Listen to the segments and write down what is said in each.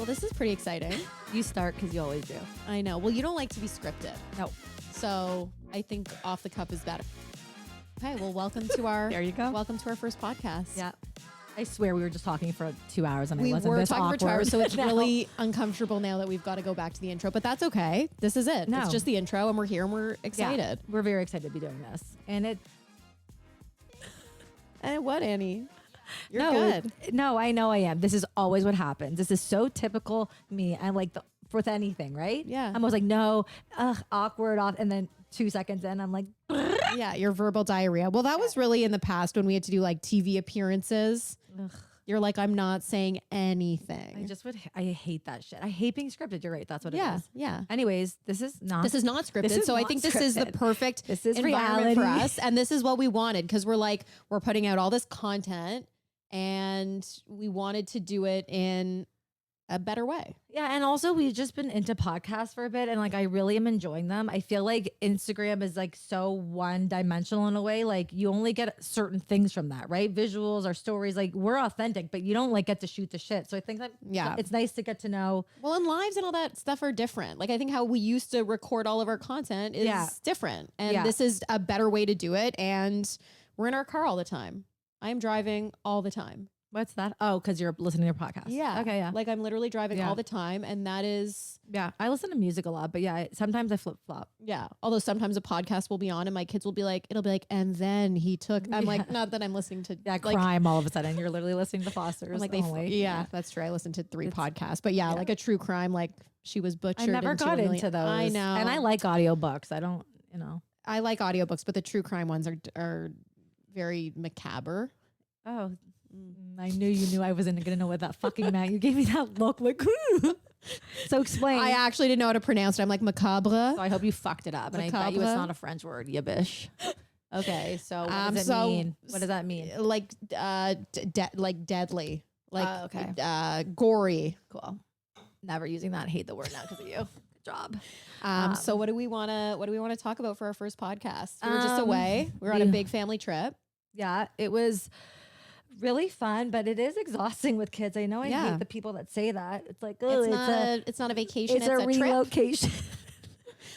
this is pretty exciting. You start because you always do. I know. Well, you don't like to be scripted. No. So I think off the cuff is better. Okay, well, welcome to our There you go. Welcome to our first podcast. Yeah. I swear we were just talking for 2 hours and We I wasn't were this talking awkward. for 2 hours, so it's No. really uncomfortable now that we've got to go back to the intro. But that's okay. This is it. No. It's just the intro, and we're here, and we're excited. Yeah, we're very excited to be doing this. And it... And what, Annie? You're no, good. No, I know I am. This is always what happens. This is so typical me. I'm like, with anything, right? Yeah. I'm always like, no, awkward off. And then 2 seconds in, I'm like... Yeah, your verbal diarrhea. Well, that was really in the past when we had to do like TV appearances. Ugh. You're like, I'm not saying anything. I hate that shit. I hate being scripted. You're right. That's what it is. Yeah. Anyways, this is not scripted. This is So I not think this is the scripted. perfect This is environment for reality. us. And this is what we wanted because we're putting out all this content and we wanted to do it in a better way. Yeah, and also we've just been into podcasts for a bit and like I really am enjoying them. I feel like Instagram is like so one-dimensional in a way. Like you only get certain things from that, right? Visuals or stories, like we're authentic, but you don't like get to shoot the shit. So I think that it's nice to get to know. Well, and lives and all that stuff are different. Like I think how we used to record all of our content is different. And this is a better way to do it. And we're in our car all the time. I'm driving all the time. What's that? Oh, because you're listening to your podcast. Yeah. Okay, yeah. Like I'm literally driving all the time. And that is... Yeah. I listen to music a lot, but yeah, sometimes I flip flop. Yeah. Although sometimes a podcast will be on and my kids will be like, it'll be like, and then he took... I'm like, not that I'm listening to... Yeah, like, crime all of a sudden. You're literally listening to Fosters. I'm like only. that's true. I listened to 3 podcasts. But yeah, like a true crime, like she was butchered. I never got into those. I know. And I like audiobooks. I don't, I like audiobooks, but the true crime ones are very macabre. Oh, I knew you knew I wasn't going to know what that fucking meant. You gave me that look like, so explain. I actually didn't know how to pronounce it. I'm like macabre. So I hope you fucked it up. And I bet you it's not a French word, you bitch. Okay, so what does it mean? What does that mean? Like, like deadly, like okay, gory. Cool. Never using that. Hate the word now because of you. Good job. So what do we want to talk about for our first podcast? We were just away. We were on a big family trip. Yeah, it was really fun, but it is exhausting with kids. I know I hate the people that say that. It's like, oh, it's not a vacation. It's a relocation.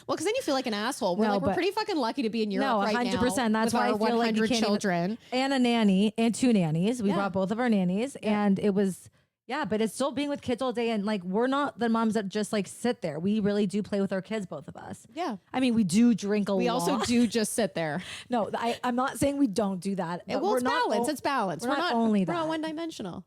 Well, because then you feel like an asshole. We're pretty fucking lucky to be in Europe right now. 100%. That's why I feel like 100 children and a nanny and 2 nannies. We brought both of our nannies, and it was. Yeah, but it's still being with kids all day. And like, we're not the moms that just like sit there. We really do play with our kids, both of us. Yeah. I mean, we do drink a lot. We also do just sit there. No, I'm not saying we don't do that. Well, it's balance. It's balance. We're not only that. We're not one dimensional.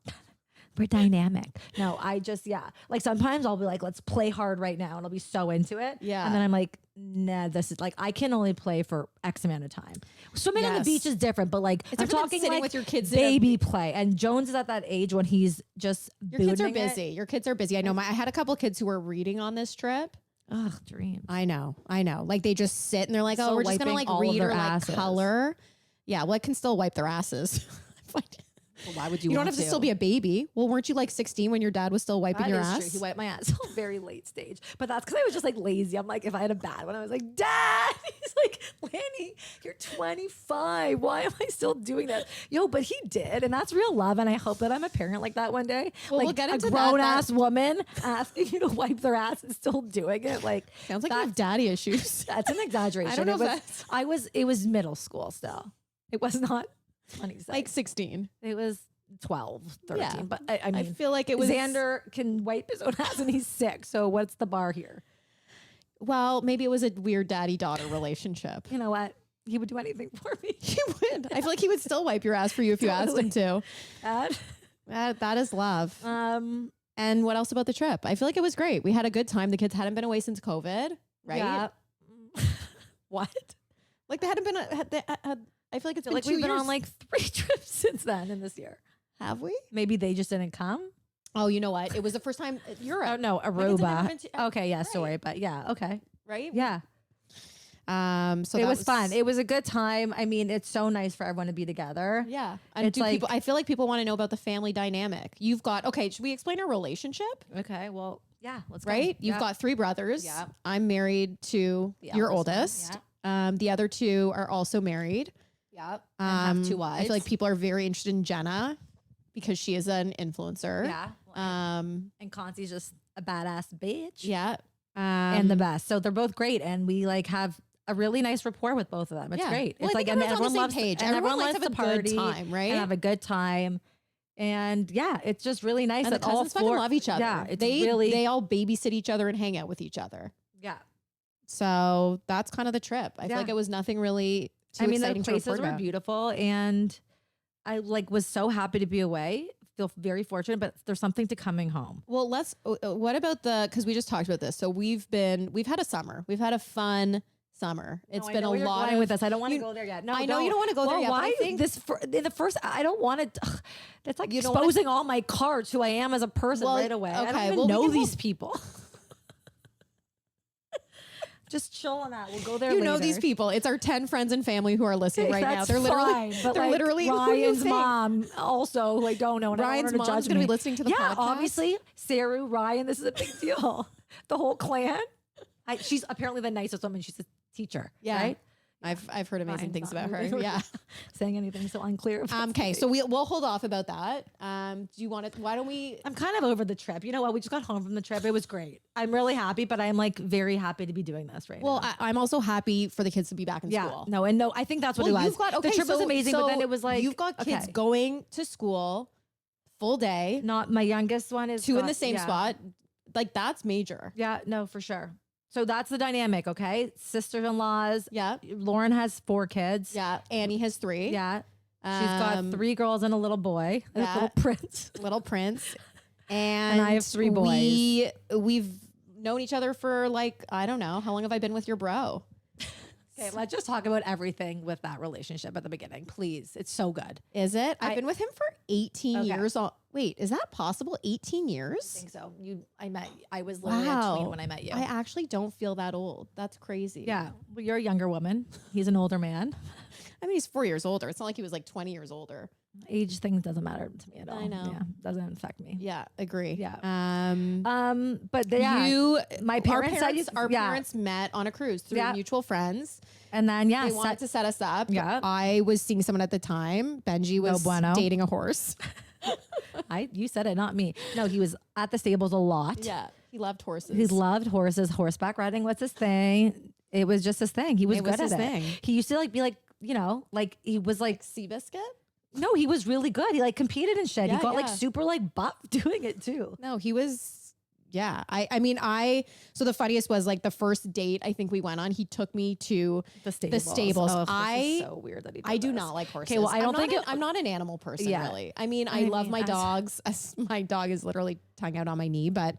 We're dynamic. No, I just, like sometimes I'll be like, let's play hard right now. And I'll be so into it. Yeah. And then I'm like, nah, this is like, I can only play for X amount of time. Swimming on the beach is different, but like, it's I'm talking sitting like with your kids, baby play. And Jones is at that age when he's just Your kids are busy. Your kids are busy. I know I had a couple of kids who were reading on this trip. Ugh, dreams. I know. Like they just sit and they're like, So we're just going to like read or like asses. color. Yeah. Well, I can still wipe their asses. Well, why would you? You don't have to still be a baby. Well, weren't you like 16 when your dad was still wiping your ass? True. He wiped my ass till very late stage, but that's because I was just like lazy. I'm like, if I had a bad one, I was like, Dad. He's like, Lani, you're 25. Why am I still doing that? Yo, but he did, and that's real love. And I hope that I'm a parent like that one day. Well, like we'll get into a grown ass woman asking you to wipe their ass and still doing it. Like sounds like you have daddy issues. That's an exaggeration. I don't know if it was middle school still. It was not 26. Like 16. It was 12, 13. Yeah. But I mean, I feel like it was Xander can wipe his own ass and he's sick. So what's the bar here? Well, maybe it was a weird daddy-daughter relationship. You know what? He would do anything for me. He would. I feel like he would still wipe your ass for you if you asked him to. That is love. And what else about the trip? I feel like it was great. We had a good time. The kids hadn't been away since COVID, right? Yeah. What? Like they hadn't been. I feel like it's been like 2 we've years. been on like 3 trips since then in this year. Have we? Maybe they just didn't come. Oh, you know what? It was the first time Europe. Oh no, Aruba. Okay, yeah, sorry, but yeah, okay, right? Yeah. So it was fun. It was a good time. I mean, it's so nice for everyone to be together. Yeah, and it's like, I feel like people want to know about the family dynamic. You've got should we explain our relationship? Okay, well, yeah, let's right. Go. You've got 3 brothers. Yeah, I'm married to your oldest. Yeah. The other 2 are also married. Yeah, and have 2 wives. I feel like people are very interested in Jenna because she is an influencer. Yeah. And Concy's just a badass bitch. Yeah. And the best. So they're both great. And we like have a really nice rapport with both of them. It's great. Well, it's like, and everyone loves page. And everyone loves likes to the have a party good time, right? And have a good time. And yeah, it's just really nice And that the all cousins fucking love each other. Yeah, it's they all babysit each other and hang out with each other. Yeah. So that's kind of the trip. I feel like it was nothing really too exciting the places to report were about. beautiful, and I like was so happy to be away. Feel very fortunate, but there's something to coming home. Well, what about because we just talked about this. So we've had a summer. We've had a fun summer. It's been a lot with us. I don't want to go there yet. No, I know you don't want to go there yet. Why? But I think the first, I don't want to. That's like exposing all my cards, who I am as a person right away. Okay, I don't even know these people. Just chill on that. We'll go there. You later. know these people. It's our 10 friends and family who are listening right now. They're literally Ryan's mom. Also, who I don't know. And Ryan's mom's going to be listening to the podcast. Obviously, Saru, Ryan. This is a big deal. The whole clan. She's apparently the nicest woman. She's a teacher. Yeah. Right? I've heard amazing things about her. Yeah. Saying anything so unclear. Okay, so we'll hold off about that. Do you want to? Why don't we? I'm kind of over the trip. You know what? We just got home from the trip. It was great. I'm really happy, but I'm like very happy to be doing this right now. Well, I'm also happy for the kids to be back in school. No, I think that's what it was. The trip was amazing, but then it was like you've got kids going to school full day. Not my youngest one is two in the same spot. Like that's major. Yeah, no, for sure. So that's the dynamic, okay? Sisters-in-laws. Yeah. Lauren has 4 kids. Yeah. Annie has 3. Yeah. She's got 3 girls and a little boy. A little prince. Little prince. And I have 3 boys. We've known each other for like, I don't know. How long have I been with your bro? Okay, let's just talk about everything with that relationship at the beginning, please. It's so good. Is it? I've been with him for 18 years. Wait, is that possible? 18 years? I think so. I was literally a tween when I met you. I actually don't feel that old. That's crazy. Yeah. Well, you're a younger woman. He's an older man. I mean, he's 4 years older. It's not like he was like 20 years older. Age things doesn't matter to me at all. I know. Yeah, doesn't affect me. Yeah, agree. Yeah. But my parents, our parents met on a cruise through mutual friends. And then they wanted to set us up. Yeah. I was seeing someone at the time. Benji was dating a horse. You said it, not me. No, he was at the stables a lot. Yeah. He loved horses. He loved horses. Horseback riding was his thing. It was just his thing. He was good at it. He used to like be like, like he was like Seabiscuit. No, he was really good. He like competed and shit. He got like super like buff doing it too. No, he was. Yeah. So the funniest was like the first date I think we went on, he took me to the stables. Oh, this is so weird that he did I do not like horses. Okay, well, I'm not an animal person really. I mean, I love my dogs. My dog is literally tongue out on my knee, but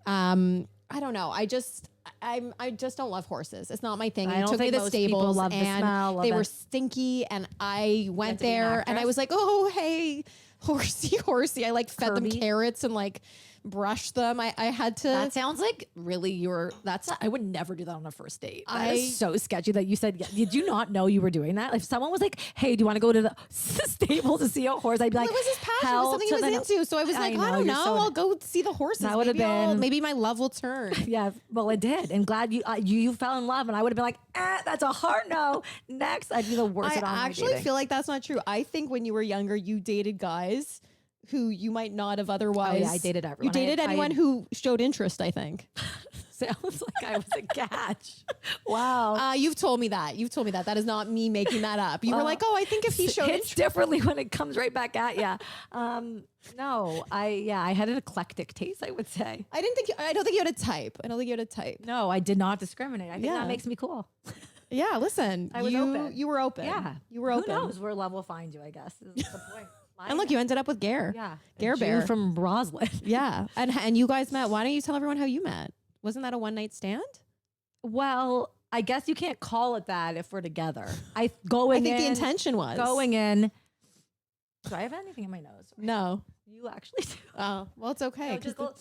I don't know. I just don't love horses. It's not my thing. He took me to the stables and they were stinky and I went there and I was like, oh, hey, horsey. I like fed them carrots and like brushed them. I had to. That sounds like really I would never do that on a first date. That is so sketchy that you said, did you not know you were doing that? If someone was like, hey, do you want to go to the stable to see a horse? I'd be like, it was his passion. It was something he was into. So I was like, I don't know. I'll go see the horses. That would have been. Maybe my love will turn. Yeah. Well, it did. And glad you fell in love. And I would have been like, that's a hard no. Next, I'd be the worst at all. I actually feel like that's not true. I think when you were younger, you dated guys who you might not have otherwise. Oh, yeah, I dated everyone. You dated anyone who showed interest, I think. Sounds like I was a catch. Wow. You've told me that. That is not me making that up. You were like, oh, I think if he showed interest. Differently when it comes right back at you. No, I had an eclectic taste, I would say. I don't think you had a type. No, I did not discriminate. I think that makes me cool. Yeah, listen. I was open. You were open. Yeah. You were open. Who knows where love will find you, I guess, is the point. And look, you ended up with Gare. Yeah. Gare Bear. From Roslyn. Yeah. And you guys met. Why don't you tell everyone how you met? Wasn't that a one night stand? Well, I guess you can't call it that if we're together. I think the intention was. Going in. Do I have anything in my nose? No. You actually do. Oh, well, it's okay. No,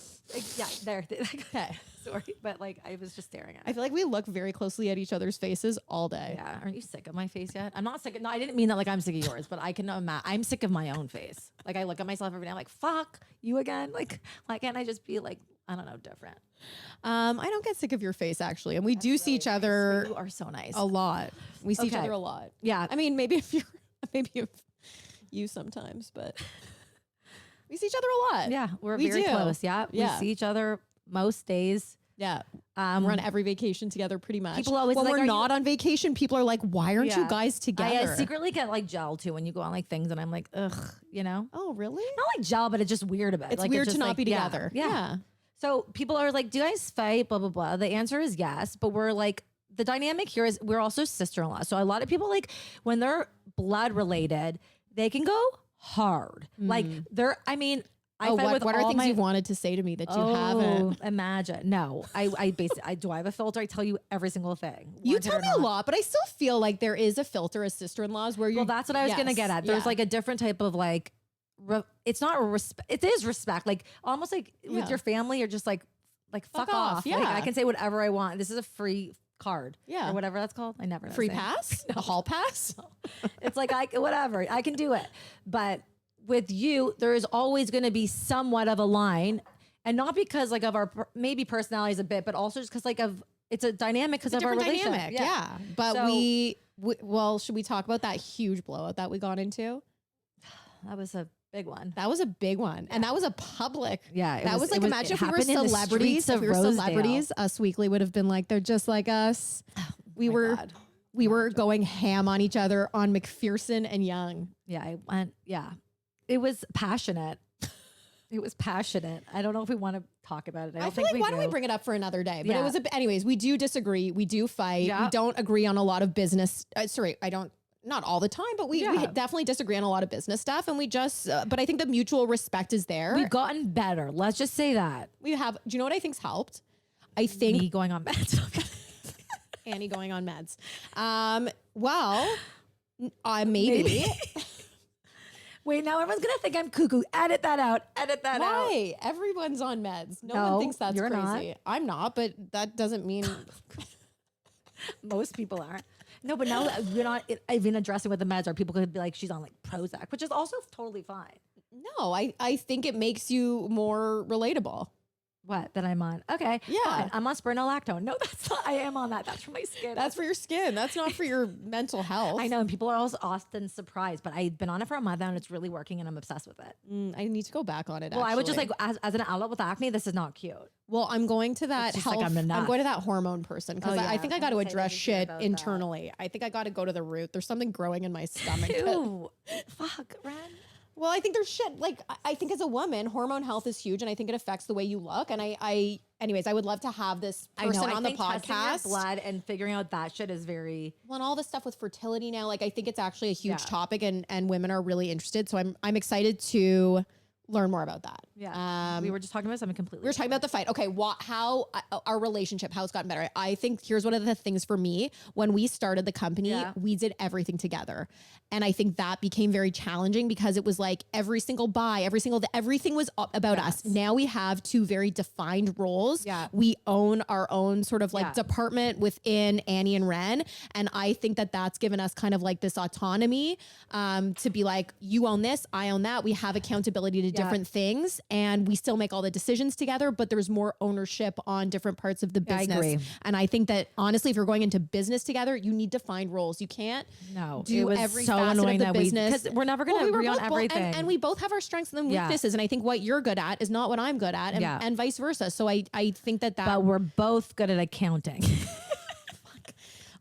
there. Okay. Sorry. But like, I was just staring at it. I feel like we look very closely at each other's faces all day. Yeah. Aren't you sick of my face yet? I'm not sick. No, I didn't mean that like I'm sick of yours, but I can imagine. I'm sick of my own face. Like I look at myself every day. I'm like, fuck you again. Like, why can't I just be like, I don't know, different? I don't get sick of your face actually. And we do see each other. You are so nice. A lot. We see each other a lot. Yeah. I mean, maybe if you sometimes, but We see each other a lot. Yeah, we're We very do. close. Yeah, we see each other most days. Yeah. We're on every vacation together pretty much. People always when like, we're not on vacation, people are like, why aren't you guys together? I secretly get like gel too when you go on like things, and I'm like, ugh, you know? Oh, really? Not like gel, but it's just weird about it. It's like, weird just to not like, be together. Yeah. So people are like, do you guys fight? Blah, blah, blah. The answer is yes, but we're like, the dynamic here is we're also sister-in-law. So a lot of people, like, when they're blood related, they can go hard. Like they're, I mean, what are things you've wanted to say to me that you haven't? Imagine. No, I basically, do I have a filter? I tell you every single thing. You tell me a lot, but I still feel like there is a filter as sister-in-laws where you. Well, that's what I was going to get at. There's like a different type of like, it's not respect. It is respect. Like almost like with your family, you're just like fuck off. Yeah. Like, I can say whatever I want. This is a free card. Yeah. Or whatever that's called. I never know. Free pass? A hall pass? No. It's like, whatever. I can do it. But with you, there is always going to be somewhat of a line, and not because like of our maybe personalities a bit, but also just because like it's a dynamic because of our relationship. Dynamic, yeah. But so, well, should we talk about that huge blowout that we got into? That was a big one. That was a big one, and that was a public. Yeah, that was like, imagine if we were celebrities. If we were celebrities, Us Weekly would have been like, they're just like us. We were going ham on each other on McPherson and Young. Yeah, I went. Yeah. It was passionate. It was passionate. I don't know if we want to talk about it. I feel like why don't we bring it up for another day? But it was anyways, we do disagree. We do fight. Yeah. We don't agree on a lot of business. Not all the time, but we definitely disagree on a lot of business stuff. And we just, but I think the mutual respect is there. We've gotten better. Let's just say that. We have, do you know what I think's helped? I think. Me going on meds. Annie going on meds. Maybe. Wait, now everyone's going to think I'm cuckoo. Edit that out. Edit that out. Why? Everyone's on meds. No one thinks that's crazy. Not. I'm not, but that doesn't mean. Most people aren't. No, but now you're not even addressing what the meds are. People could be like, she's on like Prozac, which is also totally fine. No, I think it makes you more relatable. What? That I'm on? Okay. Yeah. Fine. I'm on spironolactone. No, that's not. I am on that. That's for my skin. That's for your skin. That's not for your mental health. I know. And people are also often surprised, but I've been on it for a month now and it's really working and I'm obsessed with it. I need to go back on it. Well, I would just like, as an adult with acne, this is not cute. Well, I'm going to that health. Like I'm going to that hormone person because I think I got to address shit internally. I think I got to go to the root. There's something growing in my stomach. Ew. Fuck, Ren. Well, I think there's shit. Like, I think as a woman, hormone health is huge, and I think it affects the way you look. And anyways, I would love to have this person on the podcast. Testing your blood and figuring out that shit is very. Well, and all this stuff with fertility now, like I think it's actually a huge topic, and women are really interested. So I'm excited to learn more about that. Yeah. We were just talking about something completely. We were talking about the fight. Okay. How our relationship, how it's gotten better. I think here's one of the things for me. When we started the company, we did everything together. And I think that became very challenging because it was like every single buy, everything was about us. Now we have two very defined roles. Yeah. We own our own sort of like department within Annie and Ren. And I think that that's given us kind of like this autonomy to be like, you own this, I own that. We have accountability to different things and we still make all the decisions together, but there's more ownership on different parts of the business. I agree. And I think that honestly, if you're going into business together, you need to find roles. You can't do every facet of the business. Because we're never going to agree on everything. And we both have our strengths and weaknesses. And I think what you're good at is not what I'm good at and vice versa. So I think that. But we're both good at accounting.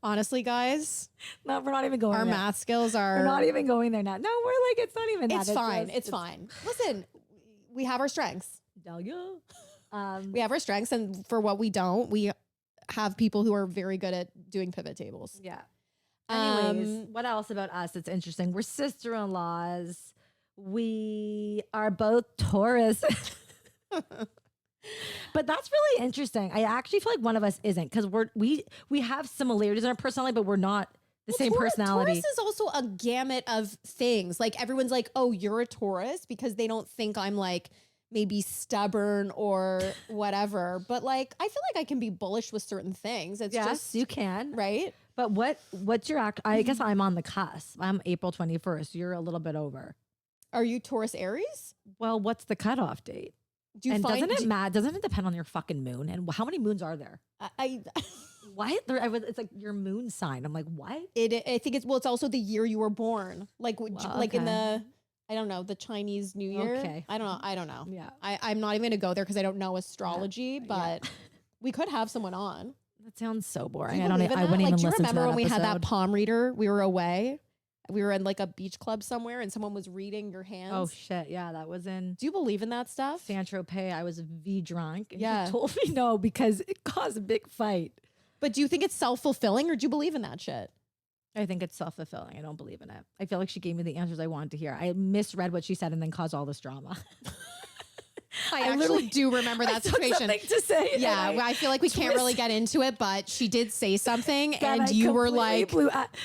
Honestly, guys. No, we're not even going there. Our math skills are. We're not even going there now. No, we're like, it's not even that. It's fine. It's fine. Listen, we have our strengths. We have our strengths. And for what we don't, we have people who are very good at doing pivot tables. Yeah. Anyways, what else about us? It's interesting. We're sister-in-laws. We are both Taurus. But that's really interesting. I actually feel like one of us isn't because we have similarities in our personality, but we're not the same personality. Taurus is also a gamut of things. Like everyone's like, oh, you're a Taurus because they don't think I'm like maybe stubborn or whatever. But like, I feel like I can be bullish with certain things. It's just you can. Right. But what's your I guess I'm on the cusp. I'm April 21st. You're a little bit over. Are you Taurus Aries? Well, what's the cutoff date? Doesn't it depend on your fucking moon? And how many moons are there? What? It's like your moon sign. I'm like, what? I think it's also the year you were born. Like, in the, I don't know, the Chinese New Year. Okay. I don't know. Yeah. I'm not even going to go there because I don't know astrology, but we could have someone on. That sounds so boring. I wouldn't even do you listen to remember that when we had that episode. palm reader? We were away. We were in like a beach club somewhere and someone was reading your hands. Oh shit. Yeah. That was in Do you believe in that stuff? Saint-Tropez. I was V drunk. And Yeah. she told me no because it caused a big fight. But do you think it's self-fulfilling or do you believe in that shit? I think it's self-fulfilling. I don't believe in it. I feel like she gave me the answers I wanted to hear. I misread what she said and then caused all this drama. I actually do remember that situation. Something to say. Yeah, I feel like we can't really get into it, but she did say something, and you were like,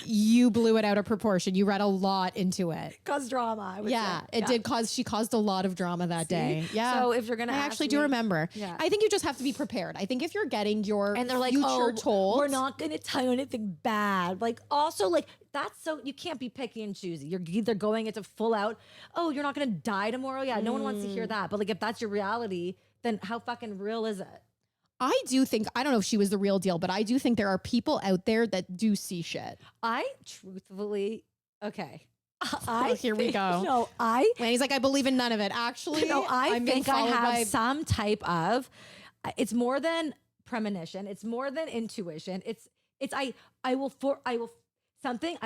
you blew it out of proportion. You read a lot into it. Caused drama. I would say. It did cause. She caused a lot of drama that day. Yeah. So if you're gonna, I actually do remember. Yeah. I think you just have to be prepared. I think if you're getting your and they're like, future told, we're not gonna tell you anything bad. Like also like. That's so you can't be picky and choosy. You're either going into full out, oh, you're not gonna die tomorrow. Yeah, no one wants to hear that. But like if that's your reality, then how fucking real is it? I do think, I don't know if she was the real deal, but I do think there are people out there that do see shit. I truthfully, okay. Here we go. No, and he's like, I believe in none of it. Actually, no, I think I have some type of, it's more than premonition. It's more than intuition. I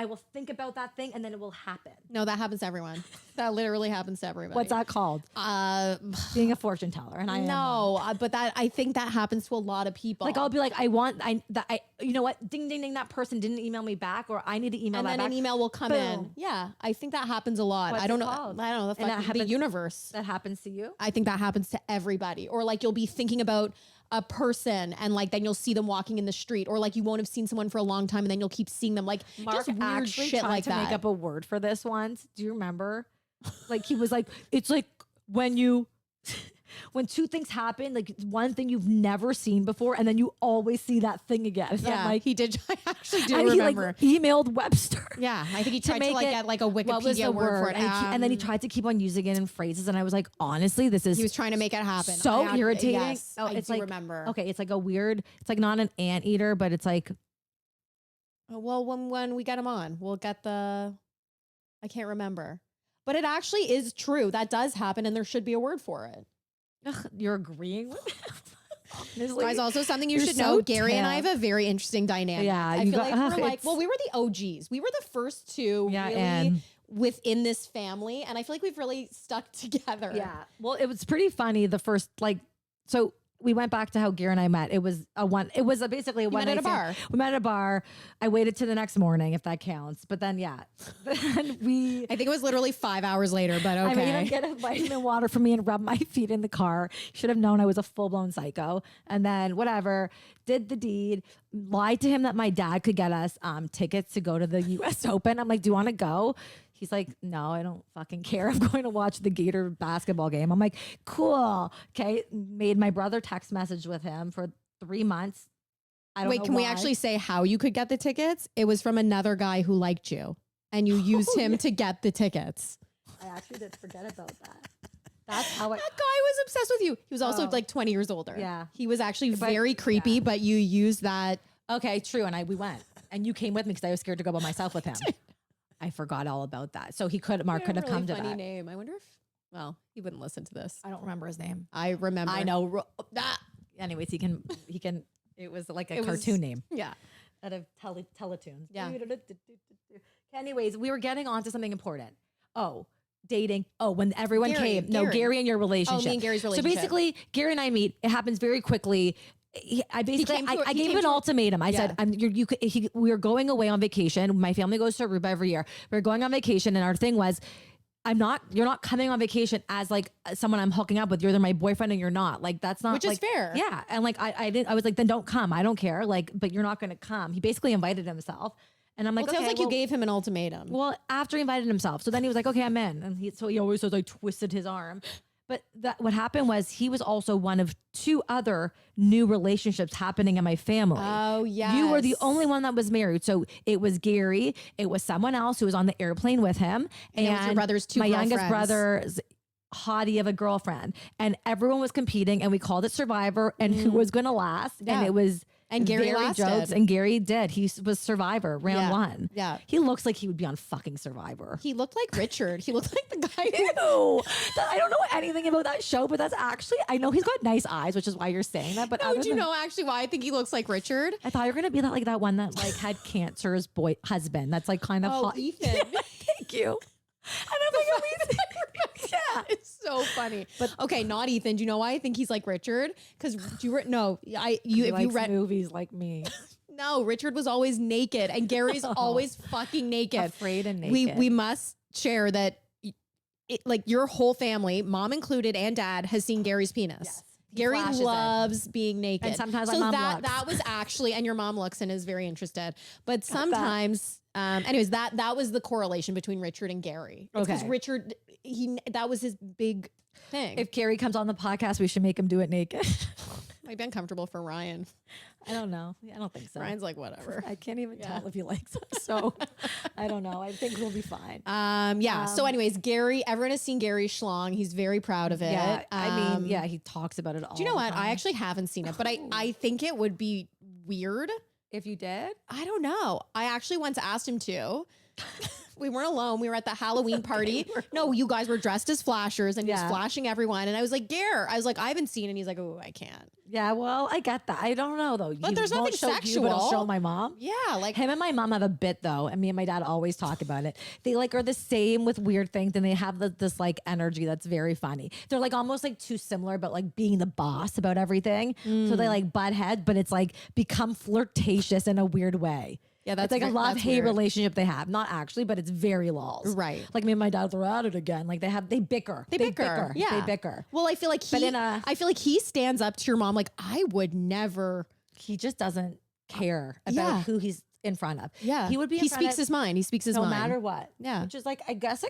will think about that thing and then it will happen. No, that happens to everyone. That literally happens to everybody. What's that called? Being a fortune teller. And but I think that happens to a lot of people. Like I'll be like, you know what? Ding, ding, ding. That person didn't email me back, or I need to email and that then back. an email will come in. Yeah, I think that happens a lot. What's I don't it know. called? I don't know. The universe. That happens to you. I think that happens to everybody. Or like you'll be thinking about a person and like then you'll see them walking in the street, or like you won't have seen someone for a long time and then you'll keep seeing them. Like Mark just weird actually shit tried like to that. make up a word for this once. Do you remember? Like he was like, it's like when two things happen, like one thing you've never seen before, and then you always see that thing again. Yeah, like he did. I actually do and remember. He like emailed Webster. Yeah, I think he tried to get like a Wikipedia word for it, and then he tried to keep on using it in phrases, and I was like, honestly, this is. He was trying to make it happen. So irritating. Yes, I do remember. Okay, it's like a weird. It's like not an anteater, but it's like. Well, when we get him on, we'll get the. I can't remember, but it actually is true. That does happen, and there should be a word for it. Ugh, you're agreeing with him? Guys, also something you should know, Gary and I have a very interesting dynamic. Yeah, I feel like we were the OGs. We were the first two really within this family. And I feel like we've really stuck together. Yeah. Well, it was pretty funny. The first, so we went back to how Gary and I met. It was basically a one night bar. We met at a bar. I waited to the next morning, if that counts. But then, I think it was literally 5 hours later, but okay. I made him get a vitamin water for me and rub my feet in the car. Should have known I was a full-blown psycho. And then whatever, did the deed, lied to him that my dad could get us tickets to go to the US Open. I'm like, do you want to go? He's like, no, I don't fucking care. I'm going to watch the Gator basketball game. I'm like, cool. Okay. Made my brother text message with him for 3 months. Wait, can we actually say how you could get the tickets? It was from another guy who liked you and you used him to get the tickets. I actually did forget about that. That's how that guy was obsessed with you. He was also like 20 years older. Yeah. He was actually very creepy, but you used that. Okay, true. And we went and you came with me because I was scared to go by myself with him. I forgot all about that. So Mark could have come to that. Funny name. I wonder if, well, he wouldn't listen to this. I don't remember his name. I remember. I know. Anyways, he can, it was like a cartoon name. Yeah. Out of Teletoons. Yeah. Anyways, we were getting on to something important. Oh, dating. Oh, when everyone came. No, Gary and your relationship. Oh, me and Gary's relationship. So basically, Gary and I meet. It happens very quickly. I gave him an ultimatum. I said, we are going away on vacation. My family goes to Aruba every year. We're going on vacation. And our thing was, you're not coming on vacation as like someone I'm hooking up with. You're either my boyfriend and you're not. Like, that's not, which is fair. Yeah. And like, I was like, then don't come. I don't care. Like, but you're not going to come. He basically invited himself. And I'm like, it sounds like you gave him an ultimatum. Well, after he invited himself. So then he was like, okay, I'm in. And he always says I twisted his arm. But what happened was he was also one of 2 other new relationships happening in my family. Oh, yeah. You were the only one that was married. So it was Gary. It was someone else who was on the airplane with him. And it was your brother's 2 my girlfriends. youngest brother's hottie of a girlfriend. And everyone was competing and we called it Survivor and who was going to last. Yeah. And it was And Gary lasted. jokes. And Gary did. He was Survivor round 1. Yeah. He looks like he would be on fucking Survivor. He looked like Richard. He looked like the guy who... Ew. I don't know anything about that show, but that's actually, I know he's got nice eyes, which is why you're saying that. But No, do you know actually why I think he looks like Richard? I thought you were going to be that one that like had cancer's husband. That's like kind of hot. Ethan. Thank you. And I'm like, yeah, it's so funny. But okay, not Ethan. Do you know why I think he's like Richard? Because if you read movies like me. No, Richard was always naked, and Gary's always fucking naked, afraid and naked. We must share that. Like your whole family, mom included, and dad has seen Gary's penis. Yes. Gary loves being naked, and sometimes my mom looks. That was actually, and your mom looks and is very interested. But sometimes, anyways, that was the correlation between Richard and Gary. Because Richard, that was his big thing. If Gary comes on the podcast, we should make him do it naked. Might be uncomfortable for Ryan. I don't know. I don't think so. Ryan's like, whatever. I can't even tell if he likes it. So I don't know. I think we'll be fine. So anyways, Gary, everyone has seen Gary Schlong. He's very proud of it. Yeah. I mean, he talks about it all. Do you know what? I actually haven't seen it, but I think it would be weird if you did. I don't know. I actually once asked him to. We weren't alone. We were at the Halloween party. No, you guys were dressed as flashers and he was flashing everyone. And I was like, Gare. I was like, I haven't seen it. And he's like, oh, I can't. Yeah, well, I get that. I don't know though. But there's nothing sexual. I'll show my mom. Yeah, like him and my mom have a bit though, and me and my dad always talk about it. They like are the same with weird things, and they have this like energy that's very funny. They're like almost like too similar, but like being the boss about everything. So they like butt heads, but it's like become flirtatious in a weird way. Yeah, that's like a love-hate relationship they have. Not actually, but it's very lols. Right. Like me and my dad are at it again. Like they bicker. They bicker. Yeah. They bicker. Well, I feel like he stands up to your mom like, I would never. He just doesn't care about who he's in front of. Yeah. He would be He speaks his mind. He speaks his mind. No matter what. Yeah. Which is like, I guess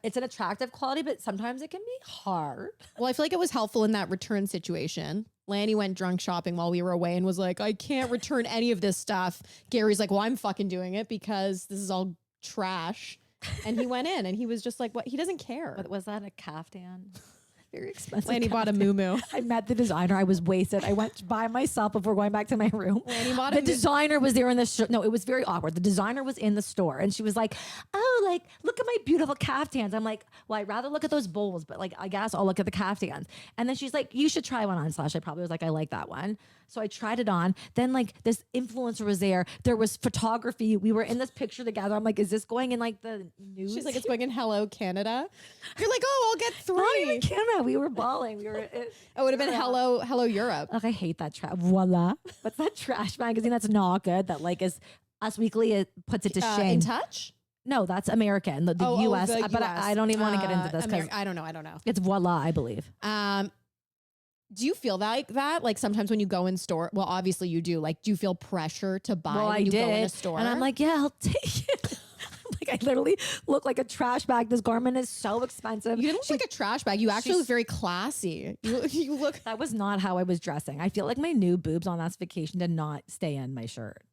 it's an attractive quality, but sometimes it can be hard. Well, I feel like it was helpful in that return situation. Lani went drunk shopping while we were away and was like, I can't return any of this stuff. Gary's like, well, I'm fucking doing it because this is all trash. And he went in and he was just like, what? He doesn't care. But was that a caftan? Very expensive. Lani bought a muumuu. I met the designer. I was wasted. I went by myself before going back to my room. Lani bought the designer was there in the no, it was very awkward. The designer was in the store and she was like, oh, like, look at my beautiful caftans. I'm like, well, I'd rather look at those bowls, but like, I guess I'll look at the caftans. And then she's like, you should try one on. / I probably was like, I like that one. So I tried it on. Then like this influencer was there. There was photography. We were in this picture together. I'm like, is this going in like the news? She's like, it's going in Hello Canada. You're like, oh, I'll get 3. Not even Canada. We were bawling. It would have been Hello Europe. Like I hate that trash. Voila. What's that trash magazine that's not good? That like is Us Weekly. It puts it to shame. In Touch? No, that's American. The US. The but US. I don't even want to get into this because I don't know. It's Voila, I believe. Do you feel like that? Like sometimes when you go in store, well, obviously you do. Like, do you feel pressure to buy when you go in a store? And I'm like, yeah, I'll take it. Like I literally look like a trash bag. This garment is so expensive. You didn't look like a trash bag. You actually look very classy. You look. That was not how I was dressing. I feel like my new boobs on that vacation did not stay in my shirt.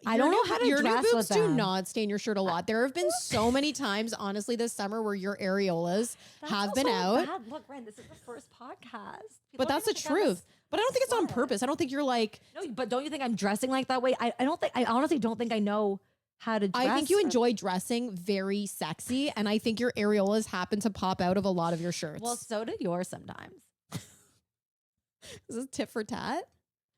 I don't know how to your dress new boobs with them. do not stain your shirt a lot. There have been so many times, honestly, this summer where your areolas have been out. Bad. Look, Ren, this is the first podcast. But that's the truth. But I don't think it's on purpose. I don't think you're like. No, but don't you think I'm dressing like that way? I honestly don't think I know how to dress. I think you enjoy dressing very sexy, and I think your areolas happen to pop out of a lot of your shirts. Well, so do yours sometimes. Is this tit for tat?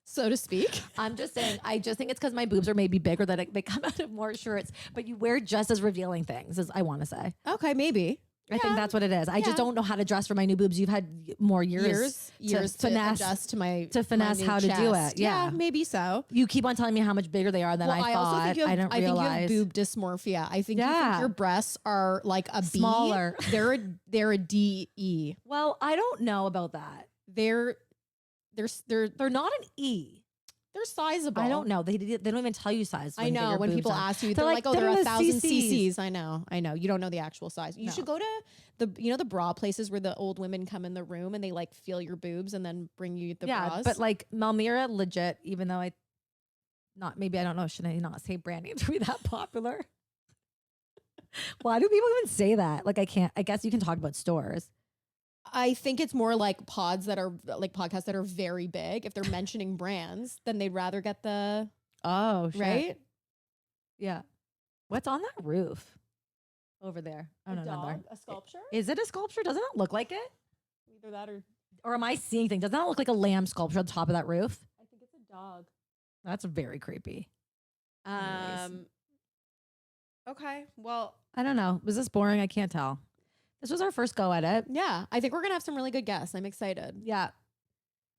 So to speak. I'm just saying, I just think it's because my boobs are maybe bigger that they come out of more shirts, but you wear just as revealing things, as I want to say. Okay, maybe. I think that's what it is. I just don't know how to dress for my new boobs. You've had more years to finesse, adjust to my finesse how to do it. Yeah, maybe so. You keep on telling me how much bigger they are than I thought. Also think I didn't realize. I think you have boob dysmorphia. I think you think your breasts are like a B. Smaller. They're a DE. Well, I don't know about that. They're not an E. They're sizable. I don't know. They don't even tell you size. I know when people ask you, they're like, oh, they're 1,000 cc's. I know. You don't know the actual size. You should go to the bra places where the old women come in the room and they like feel your boobs and then bring you the bras. But like Melmira, legit. Even though I don't know. Should I not say brand names to be that popular? Why do people even say that? Like I can't. I guess you can talk about stores. I think it's more like podcasts that are very big. If they're mentioning brands, then they'd rather get the shit. Right. Yeah. What's on that roof over there? Oh, no, another. A sculpture? Is it a sculpture? Doesn't it look like it? Either that Or am I seeing things? Doesn't that look like a lamb sculpture on top of that roof? I think it's a dog. That's very creepy. Okay. Well, I don't know. Was this boring? I can't tell. This was our first go at it. yeah, I think we're going to have some really good guests. I'm excited. Yeah.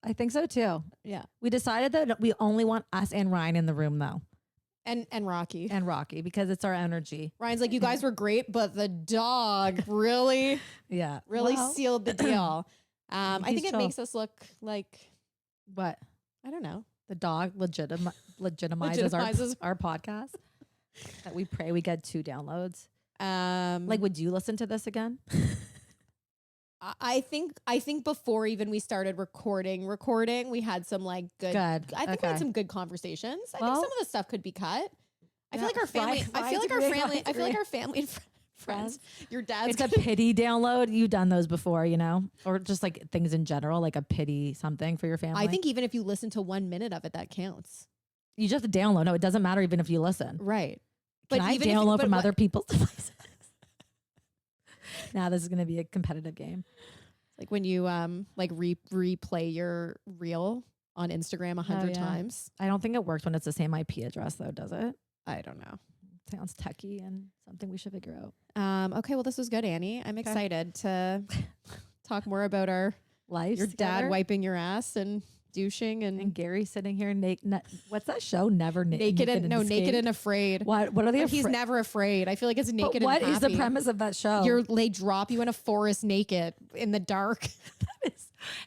I think so too. Yeah. We decided that we only want us and Ryan in the room though. And Rocky. And Rocky, because it's our energy. Ryan's like, you guys were great, but the dog really, really sealed the deal. I think it makes us look like what? I don't know. The dog legitimizes our podcast. That we pray we get 2 downloads. Like, would you listen to this again? I think before even we started recording, we had some like good. I think we had some good conversations. I think some of the stuff could be cut. I feel like our family. I feel like our family and friends. Your dad's. It's a pity download. You've done those before, you know, or just like things in general, like a pity something for your family. I think even if you listen to 1 minute of it, that counts. You just have to download. No, it doesn't matter even if you listen. Right. But I download from other people's devices? Now this is going to be a competitive game. Like when you like replay your reel on Instagram 100 times. I don't think it works when it's the same IP address though, does it? I don't know. Sounds techie and something we should figure out. Okay, well this was good, Annie. I'm excited to talk more about our life. Your dad wiping your ass and douching and Gary sitting here naked. What's that show? Never naked and afraid. What are they? He's never afraid. I feel like it's naked. But what and is the premise of that show? They drop you in a forest naked in the dark.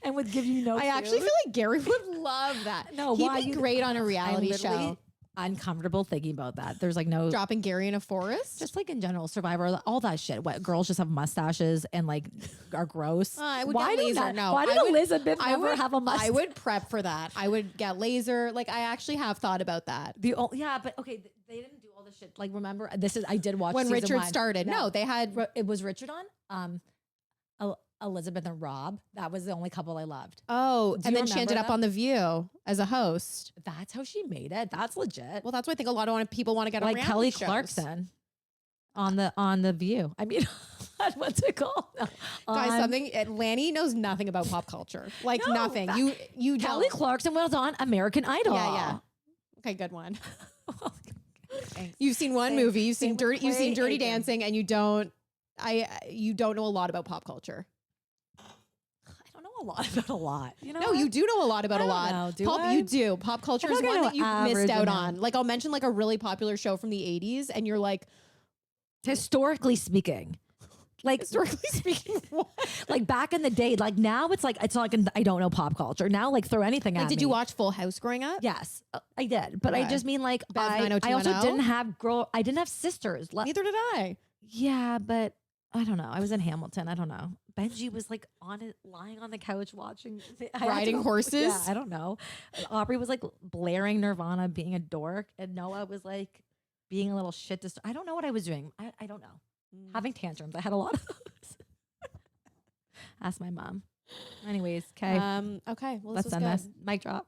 And would give you no. I actually feel like Gary would love that. No, he'd be great on a reality show. Uncomfortable thinking about that. There's like no dropping Gary in a forest. Just like in general, Survivor, all that shit. What girls just have mustaches and like are gross. I would get laser. No, why did Elizabeth never have a mustache? I would prep for that. I would get laser. Like I actually have thought about that. But okay, they didn't do all this shit. Like remember, I did watch when Richard started. No, they had it was Richard on. Elizabeth and Rob. That was the only couple I loved. Oh, and then she ended up on The View as a host. That's how she made it. That's legit. Well, that's why I think a lot of people want to get on reality Kelly shows. Clarkson on the View. I mean, what's it called? No. Guys, Lani knows nothing about pop culture. Like nothing. You Kelly Clarkson was on American Idol. Yeah. Okay, good one. You've seen one movie. You've seen Dirty Dancing, and you don't know a lot about pop culture. I don't know a lot about a lot. You know? No, you do know a lot about a lot. You do. Pop culture is one that you missed out on. Like I'll mention like a really popular show from the 80s, and you're like, historically speaking. Like like back in the day, like now it's not like I don't know pop culture. Now like throw anything at me. Did you watch Full House growing up? Yes, I did. But I just mean like I also didn't have sisters. Neither did I. Yeah, but I don't know. I was in Hamilton. I don't know. Benji was like lying on the couch watching riding horses. Yeah, I don't know. Aubrey was like blaring Nirvana, being a dork, and Noah was like being a little shit. I don't know what I was doing. I don't know. Having tantrums. I had a lot of those. Ask my mom. Anyways, okay. Okay. Well, let's end this. Mic drop.